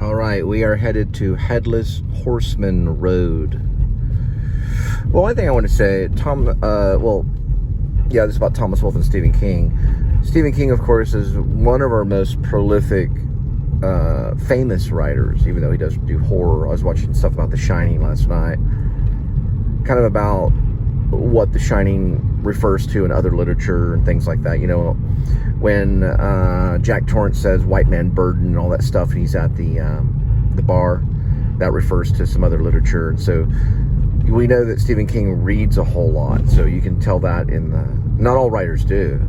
All right, we are headed to Headless Horseman Road. Well, one thing I want to say, this is about Thomas Wolfe and Stephen King. Stephen King, of course, is one of our most prolific, famous writers, even though he does do horror. I was watching stuff about The Shining last night, kind of about what The Shining refers to in other literature and things like that. You know, when Jack Torrance says white man burden and all that stuff, and he's at the bar, that refers to some other literature. And so we know that Stephen King reads a whole lot, so you can tell that not all writers do.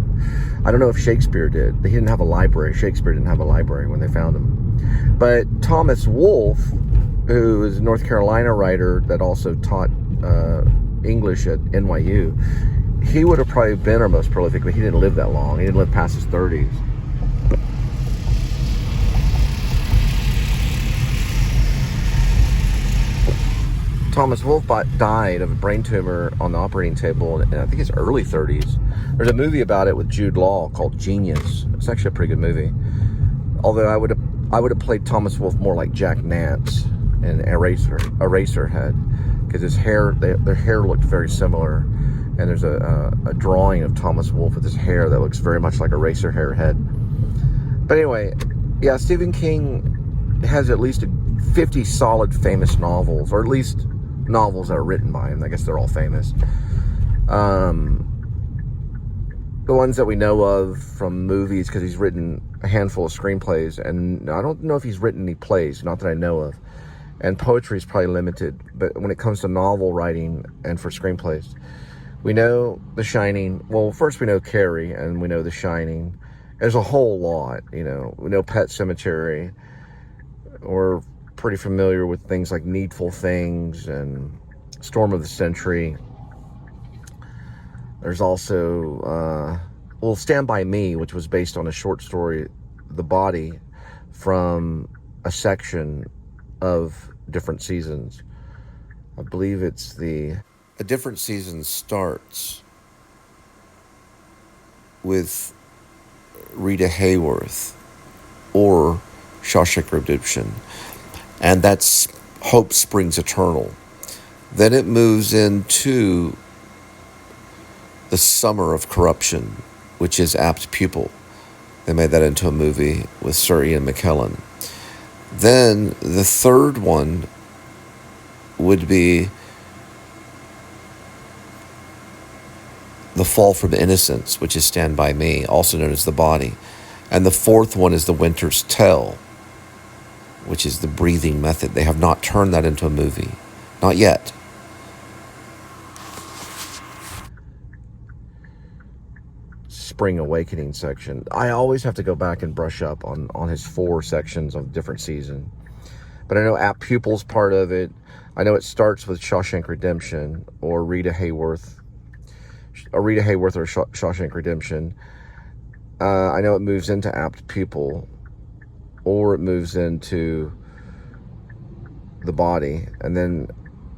I don't know if Shakespeare did. He didn't have a library. Shakespeare didn't have a library when they found him. But Thomas Wolfe, who is a North Carolina writer that also taught English at NYU, he would have probably been our most prolific, but he didn't live that long. He didn't live past his 30s. Thomas Wolfe died of a brain tumor on the operating table in, I think, his early 30s. There's a movie about it with Jude Law called Genius. It's actually a pretty good movie. Although I would have played Thomas Wolfe more like Jack Nance in Eraserhead, because their hair looked very similar. And there's a drawing of Thomas Wolfe with his hair that looks very much like Eraserhead head. But anyway, yeah, Stephen King has at least 50 solid famous novels, or at least novels that are written by him. I guess they're all famous. The ones that we know of from movies, because he's written a handful of screenplays, and I don't know if he's written any plays, not that I know of. And poetry is probably limited, but when it comes to novel writing and for screenplays, we know The Shining. Well, first we know Carrie, and we know The Shining. There's a whole lot, you know. We know Pet Sematary. We're pretty familiar with things like Needful Things and Storm of the Century. There's also, Stand By Me, which was based on a short story, The Body, from a section of Different Seasons. I believe it's A Different Season starts with Rita Hayworth or Shawshank Redemption, and that's Hope Springs Eternal. Then it moves into The Summer of Corruption, which is Apt Pupil. They made that into a movie with Sir Ian McKellen. Then the third one would be The Fall from Innocence, which is Stand By Me, also known as The Body. And the fourth one is The Winter's Tale, which is The Breathing Method. They have not turned that into a movie. Not yet. Spring Awakening section. I always have to go back and brush up on his 4 sections of Different Season. But I know Apt Pupil's part of it. I know it starts with Shawshank Redemption or Rita Hayworth or Shawshank Redemption. I know it moves into Apt Pupil, or it moves into The Body, and then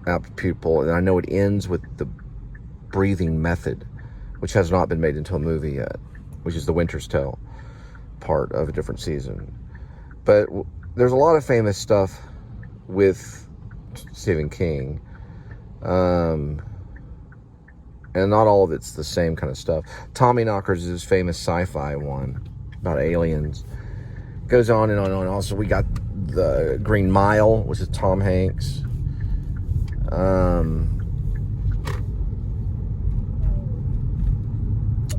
Apt Pupil, and I know it ends with The Breathing Method, which has not been made into a movie yet, which is The Winter's Tale, part of A Different Season. But there's a lot of famous stuff with Stephen King. And not all of it's the same kind of stuff. Tommyknockers is his famous sci-fi one about aliens. Goes on and on and on. Also, we got The Green Mile, which is Tom Hanks.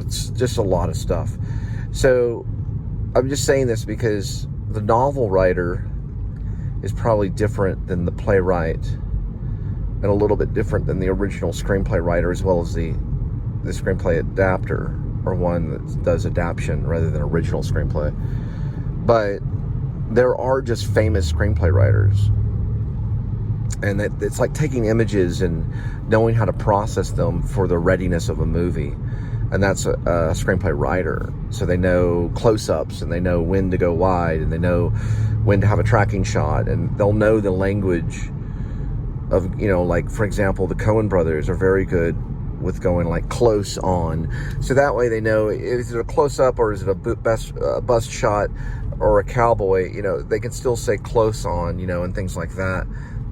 It's just a lot of stuff. So I'm just saying this because the novel writer is probably different than the playwright, and a little bit different than the original screenplay writer, as well as the screenplay adapter, or one that does adaptation rather than original screenplay. But there are just famous screenplay writers, and it's like taking images and knowing how to process them for the readiness of a movie. And that's a screenplay writer. So they know close-ups, and they know when to go wide, and they know when to have a tracking shot, and they'll know the language of, you know, like, for example, the Coen brothers are very good with going like close on. So that way they know, is it a close-up or is it a bust shot or a cowboy, you know, they can still say close on, you know, and things like that,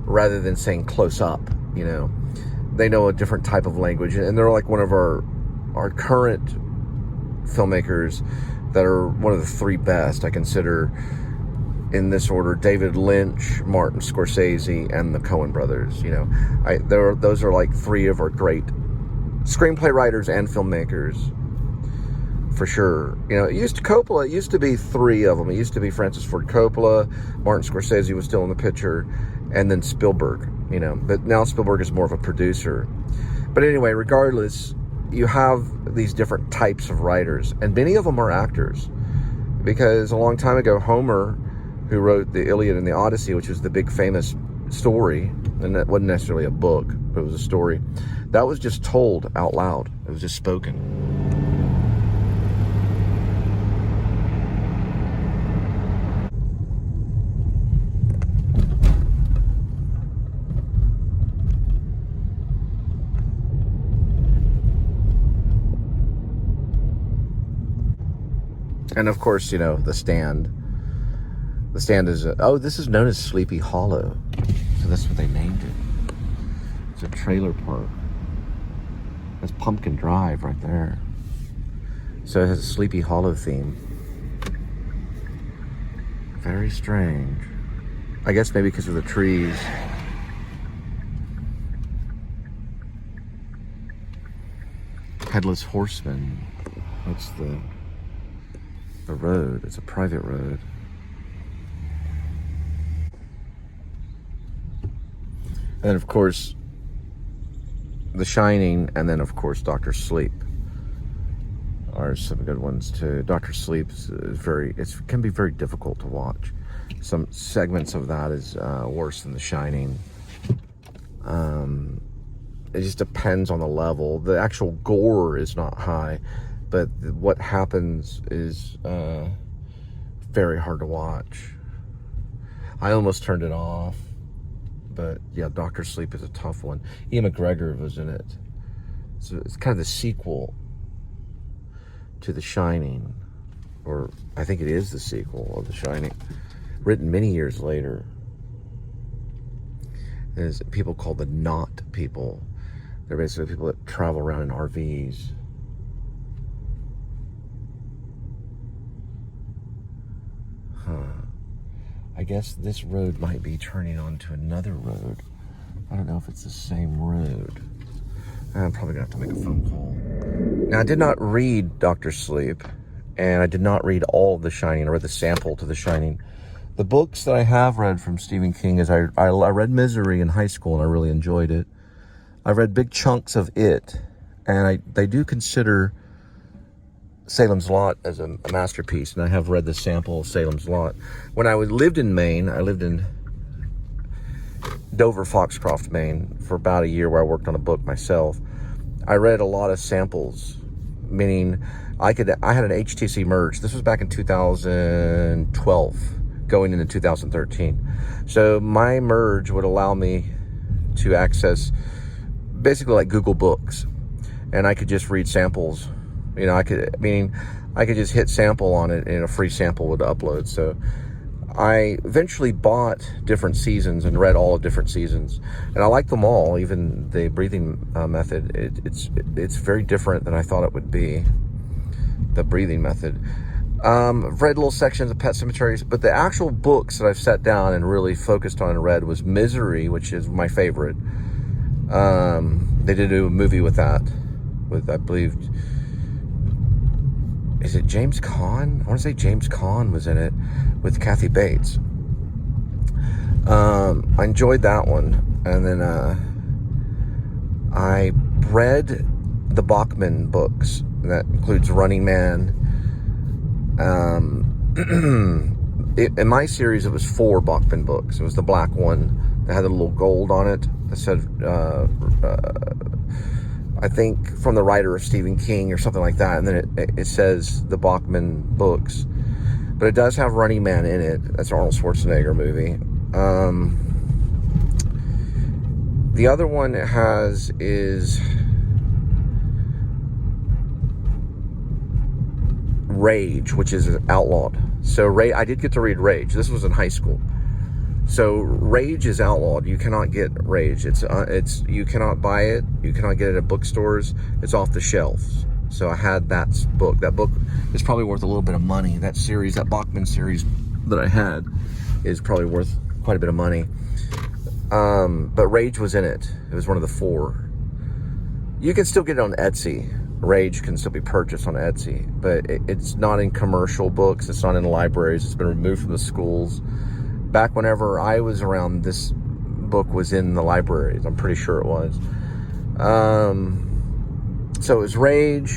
rather than saying close up, you know. They know a different type of language, and they're like one of our current filmmakers that are one of the three best, I consider, in this order: David Lynch, Martin Scorsese, and the Coen brothers. You know, those are like three of our great screenplay writers and filmmakers, for sure. You know, it used to be three of them. It used to be Francis Ford Coppola, Martin Scorsese was still in the picture, and then Spielberg, you know. But now Spielberg is more of a producer. But anyway, regardless, you have these different types of writers, and many of them are actors. Because a long time ago, Homer, who wrote the Iliad and the Odyssey, which was the big famous story, and that wasn't necessarily a book, but it was a story, that was just told out loud. It was just spoken. And of course, you know, the stand. The stand is, this is known as Sleepy Hollow. So that's what they named it. It's a trailer park. That's Pumpkin Drive right there. So it has a Sleepy Hollow theme. Very strange. I guess maybe because of the trees. Headless Horseman. That's the road. It's a private road. And then, of course, The Shining, and then, of course, Dr. Sleep are some good ones too. Dr. Sleep is can be very difficult to watch. Some segments of that is worse than The Shining. It just depends on the level. The actual gore is not high, but what happens is very hard to watch. I almost turned it off. But yeah, Dr. Sleep is a tough one. Ian McGregor was in it. So it's kind of the sequel to The Shining. Or I think it is the sequel of The Shining. Written many years later. There's people called the Knot people. They're basically people that travel around in RVs. I guess this road might be turning onto another road. I don't know if it's the same road. I'm probably gonna have to make a phone call. Now, I did not read Dr. Sleep, and I did not read all of The Shining. I read the sample to The Shining. The books that I have read from Stephen King is I read Misery in high school, and I really enjoyed it. I read big chunks of it, and they do consider Salem's Lot as a masterpiece, and I have read the sample of Salem's Lot. When I lived in Maine, I lived in Dover, Foxcroft, Maine for about a year, where I worked on a book myself. I read a lot of samples, meaning I had an HTC Merge. This was back in 2012, going into 2013. So my Merge would allow me to access basically like Google Books, and I could just read samples. You know, I could just hit sample on it, and a free sample would upload. So I eventually bought different seasons and read all of different seasons, and I like them all. Even the breathing method, it's very different than I thought it would be. The breathing method. I've read little sections of Pet Cemeteries, but the actual books that I've sat down and really focused on and read was Misery, which is my favorite. They did do a movie with that, with, I believe, is it James Caan? I want to say James Caan was in it with Kathy Bates. I enjoyed that one. And then I read the Bachman books. That includes Running Man. In my series, it was 4 Bachman books. It was the black one that had a little gold on it that said, I think from the writer of Stephen King or something like that. And then it says the Bachman books. But it does have Running Man in it. That's an Arnold Schwarzenegger movie. The other one it has is Rage, which is outlawed. So I did get to read Rage. This was in high school. So Rage is outlawed. You cannot get Rage. You cannot buy it. You cannot get it at bookstores. It's off the shelves. So I had that book. That book is probably worth a little bit of money. That series, that Bachman series that I had, is probably worth quite a bit of money. But Rage was in it. It was one of the 4. You can still get it on Etsy. Rage can still be purchased on Etsy, but it's not in commercial books. It's not in libraries. It's been removed from the schools. Back whenever I was around, this book was in the libraries. I'm pretty sure it was. So it was Rage.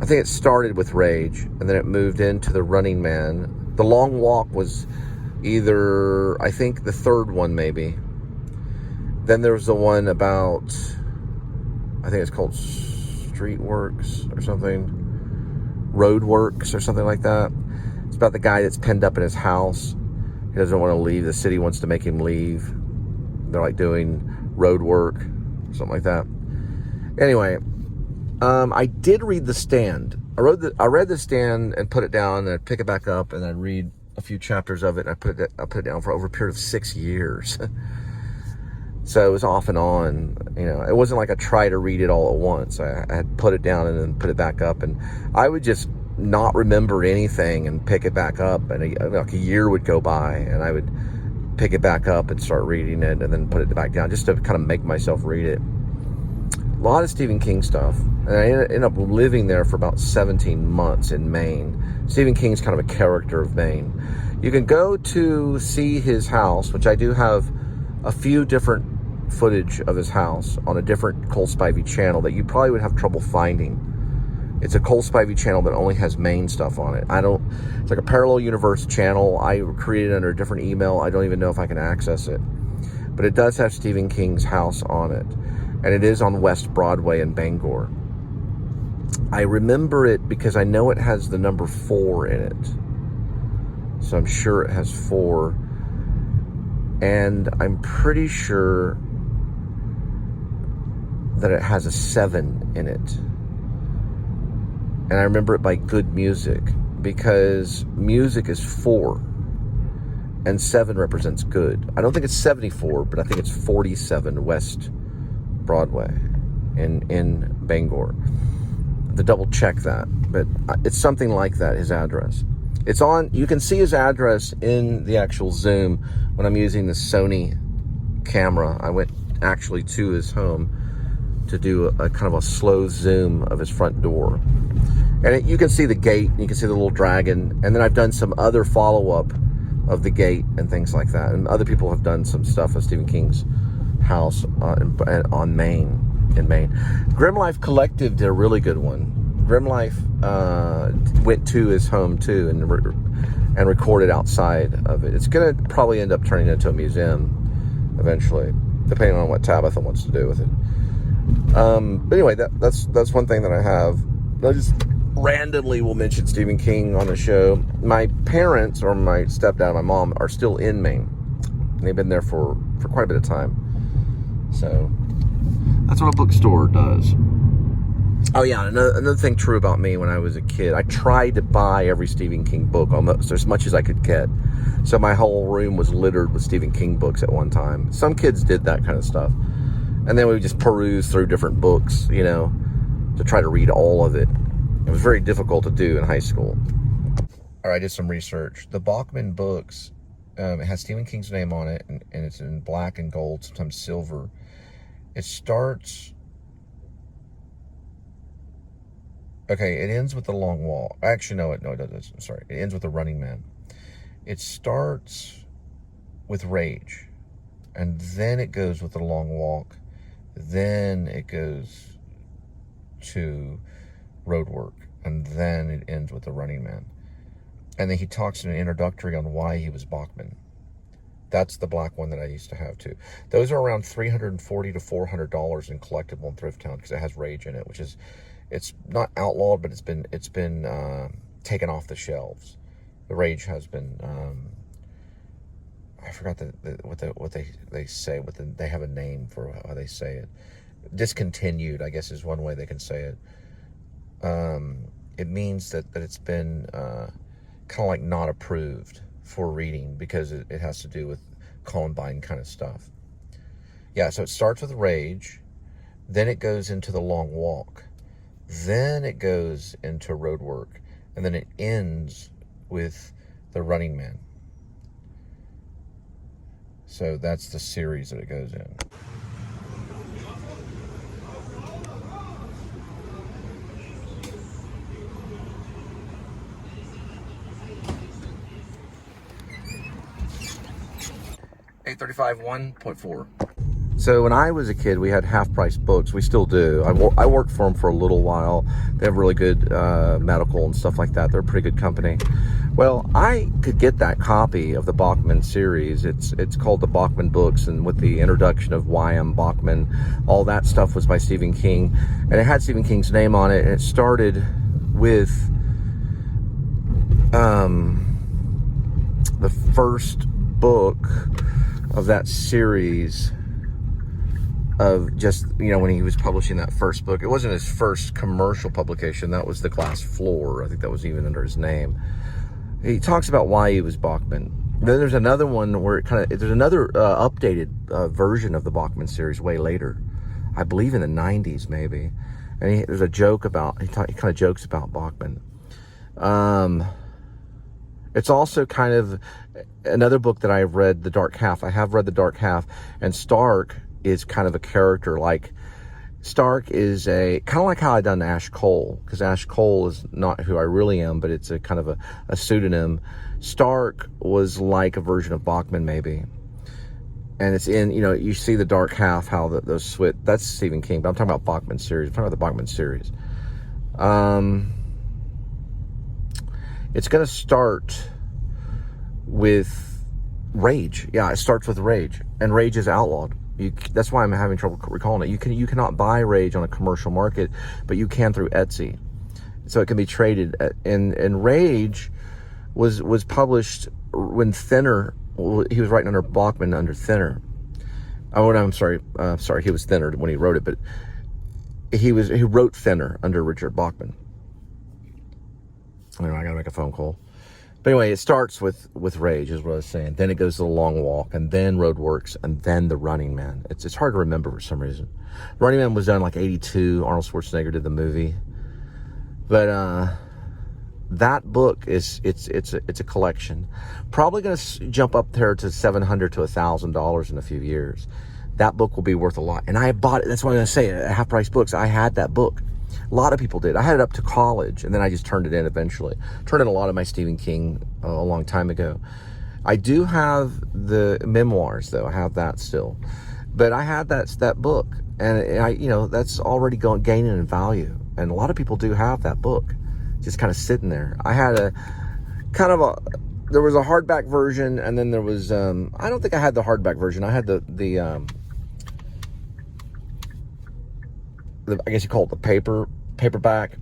I think it started with Rage, and then it moved into The Running Man. The Long Walk was either, I think, the 3rd one, maybe. Then there was the one about, I think it's called Street Works or something. Road Works or something like that. It's about the guy that's penned up in his house. He doesn't want to leave. The city wants to make him leave. They're like doing road work, something like that. Anyway, I did read The Stand. I read The Stand and put it down, and I'd pick it back up, and I'd read a few chapters of it, and I put it down for over a period of 6 years. So it was off and on. You know, it wasn't like I tried to read it all at once. I had put it down and then put it back up, and I would just not remember anything and pick it back up, and like a year would go by, and I would pick it back up and start reading it, and then put it back down, just to kind of make myself read it. A lot of Stephen King stuff, and I ended up living there for about 17 months in Maine. Stephen King's kind of a character of Maine. You can go to see his house, which I do have a few different footage of his house on a different Cole Spivey channel that you probably would have trouble finding. It's a Cole Spivey channel that only has Maine stuff on it. It's like a parallel universe channel. I created it under a different email. I don't even know if I can access it. But it does have Stephen King's house on it. And it is on West Broadway in Bangor. I remember it because I know it has the number 4 in it. So I'm sure it has 4. And I'm pretty sure that it has a 7 in it. And I remember it by Good Music, because music is 4 and 7 represents good. I don't think it's 74, but I think it's 47 West Broadway in Bangor. To double check that, but it's something like that, his address. It's on, you can see his address in the actual Zoom when I'm using the Sony camera. I went actually to his home to do a kind of a slow zoom of his front door. And you can see the gate, you can see the little dragon, and then I've done some other follow-up of the gate and things like that. And other people have done some stuff at Stephen King's house in Maine. Grim Life Collective did a really good one. Grim Life went to his home too and recorded outside of it. It's going to probably end up turning into a museum eventually, depending on what Tabitha wants to do with it. But anyway, that's one thing that I have. I just randomly will mention Stephen King on the show. My parents, or my stepdad and my mom, are still in Maine. They've been there for quite a bit of time. So that's what a bookstore does. Oh yeah, another thing true about me when I was a kid, I tried to buy every Stephen King book, almost as much as I could get. So my whole room was littered with Stephen King books at one time. Some kids did that kind of stuff. And then we would just peruse through different books, to try to read all of it. It was very difficult to do in high school. All right, I did some research. The Bachman books, it has Stephen King's name on it, and it's in black and gold, sometimes silver. It starts... Okay, it ends with The Long Walk. Actually, no, it doesn't. I'm sorry. It ends with The Running Man. It starts with Rage, and then it goes with The Long Walk. Then it goes to Road Work, and then it ends with The Running Man. And then he talks in an introductory on why he was Bachman. That's the black one that I used to have too. Those are around $340 to $400 in collectible in Thrift Town because it has Rage in it, which is, it's not outlawed, but it's been taken off the shelves. The Rage has been. I forgot what they say. They have a name for how they say it. Discontinued, I guess, is one way they can say it. It means that it's been kind of like not approved for reading because it has to do with Columbine kind of stuff. Yeah, so it starts with Rage, then it goes into The Long Walk, then it goes into Road Work, and then it ends with The Running Man. So that's the series that it goes in. $835 1.4. So when I was a kid, we had half-price books. We still do. I worked for them for a little while. They have really good medical and stuff like that. They're a pretty good company. Well, I could get that copy of the Bachman series. It's called the Bachman books, and with the introduction of Y.M. Bachman, all that stuff was by Stephen King, and it had Stephen King's name on it. And it started with the first book of that series. Of just, you know, when he was publishing that first book. It wasn't his first commercial publication. That was The Glass Floor. I think that was even under his name. He talks about why he was Bachman. Then there's another one where there's another updated version of the Bachman series way later. I believe in the 90s maybe. And there's a joke about, he kind of jokes about Bachman. It's also kind of another book that I've read, The Dark Half. I have read The Dark Half, and Stark is kind of a character. Like, Stark is a kind of like how I done Ash Cole, because Ash Cole is not who I really am, but it's a kind of a pseudonym. Stark was like a version of Bachman maybe, and it's in, you know, you see The Dark Half, how those switch. That's Stephen King, but I'm talking about Bachman series. I'm talking about the Bachman series. It's going to start with Rage. Yeah, it starts with Rage, and Rage is outlawed. That's why I'm having trouble recalling it. You cannot buy Rage on a commercial market, but you can through Etsy, so it can be traded. And Rage was published when Thinner. He was writing under Bachman under Thinner. Oh, I'm sorry. He was Thinner when he wrote it, but he wrote Thinner under Richard Bachman. Anyway, I gotta make a phone call. But anyway, it starts with Rage, is what I was saying. Then it goes to The Long Walk, and then Roadworks, and then The Running Man. It's hard to remember for some reason. Running Man was done in like 82. Arnold Schwarzenegger did the movie. But that book it's a collection. Probably going to jump up there to $700 to $1,000 in a few years. That book will be worth a lot. And I bought it. That's what I'm going to say. At Half Price Books, I had that book. A lot of people did. I had it up to college, and then I just turned it in eventually. Turned in a lot of my Stephen King a long time ago. I do have the memoirs, though. I have that still. But I had that book, and that's already gaining in value. And a lot of people do have that book, just kind of sitting there. I had there was a hardback version, and then there was, I don't think I had the hardback version. I had the I guess you call it the paperback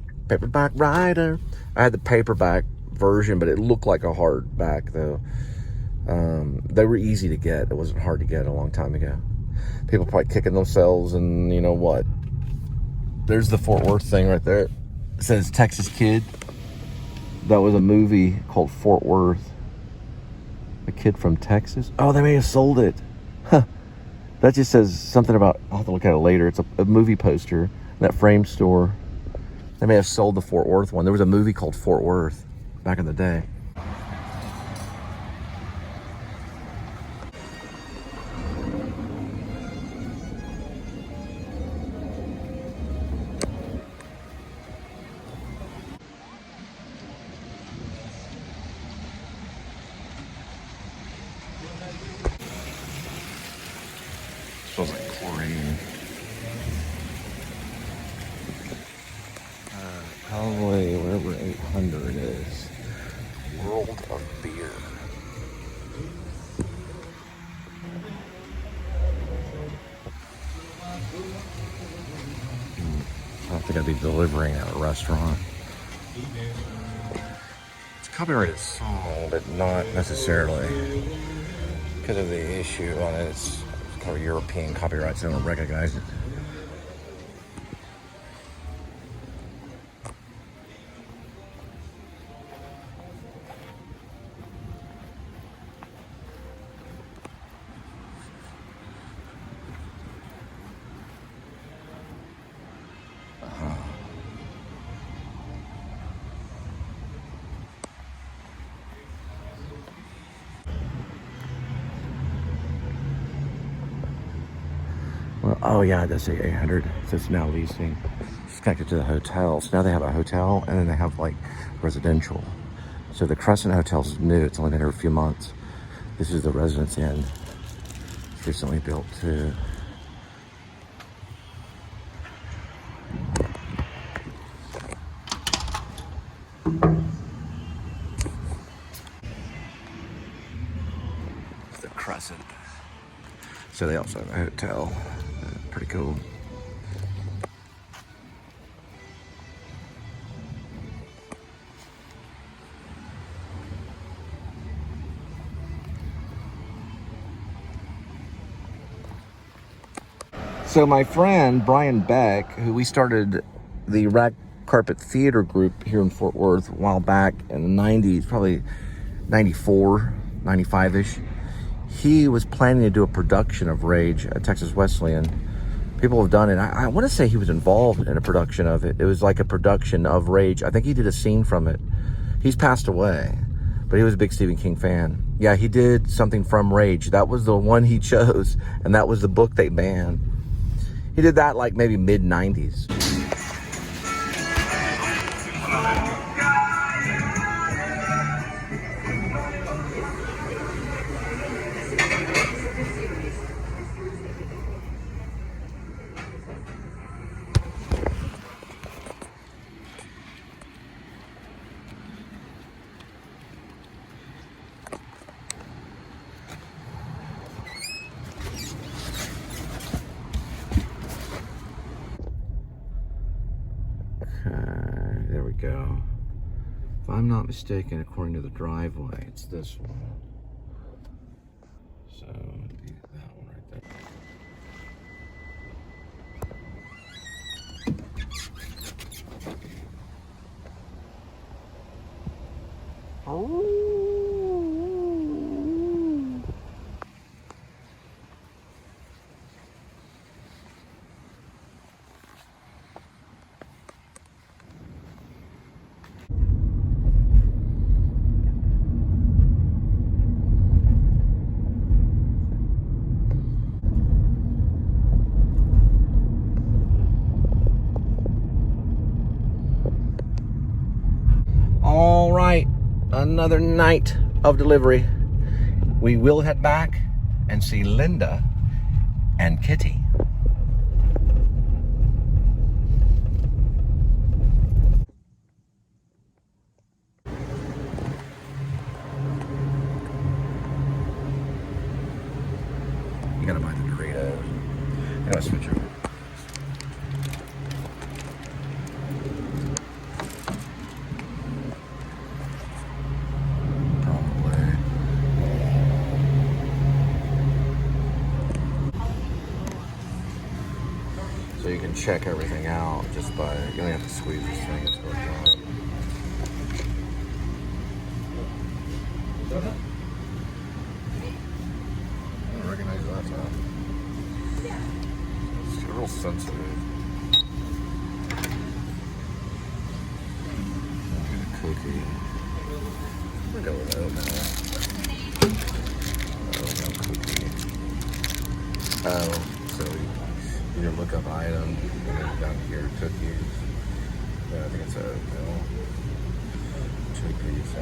writer. I had the paperback version, but it looked like a hardback though. They were easy to get. It wasn't hard to get a long time ago. People probably kicking themselves, and you know what? There's the Fort Worth thing right there. It says Texas Kid. That was a movie called Fort Worth. A kid from Texas. Oh, they may have sold it. Huh. That just says something about, I'll have to look at it later. It's a movie poster in that frame store. They may have sold the Fort Worth one. There was a movie called Fort Worth back in the day. Smells like chlorine. Probably wherever 800 is. World of Beer. I don't think I'd be delivering at a restaurant. It's copyrighted song, but not necessarily because of the issue on it. It's kind of European copyrights. They don't recognize it. Well, oh yeah, it does say 800. So it's now leasing. It's connected to the hotel. So now they have a hotel and then they have like residential. So the Crescent Hotel is new. It's only been here a few months. This is the Residence Inn. It's recently built too. It's the Crescent. So they also have a hotel. Pretty cool. So my friend Brian Beck, who we started the Rag Carpet Theater group here in Fort Worth a while back in the 90s, probably 94, 95-ish. He was planning to do a production of Rage at Texas Wesleyan. People have done it. I want to say he was involved in a production of it. It was like a production of Rage. I think he did a scene from it. He's passed away, but he was a big Stephen King fan. Yeah, he did something from Rage. That was the one he chose, and that was the book they banned. He did that like maybe mid-90s. There we go. If I'm not mistaken, according to the driveway, it's this one. So it'd be that one right there. Oh. All right, another night of delivery. We will head back and see Linda and Kitty. You gotta buy the Doritos. I gotta switch over. So you can check everything out just by, you only have to squeeze this thing until it's on. I don't recognize that sound. It's real sensitive. Get a cookie. We're going with oatmeal. Oatmeal cookie. Oh, so you look up item, and then down here, cookies. Yeah, I think it's oatmeal. 2 piece.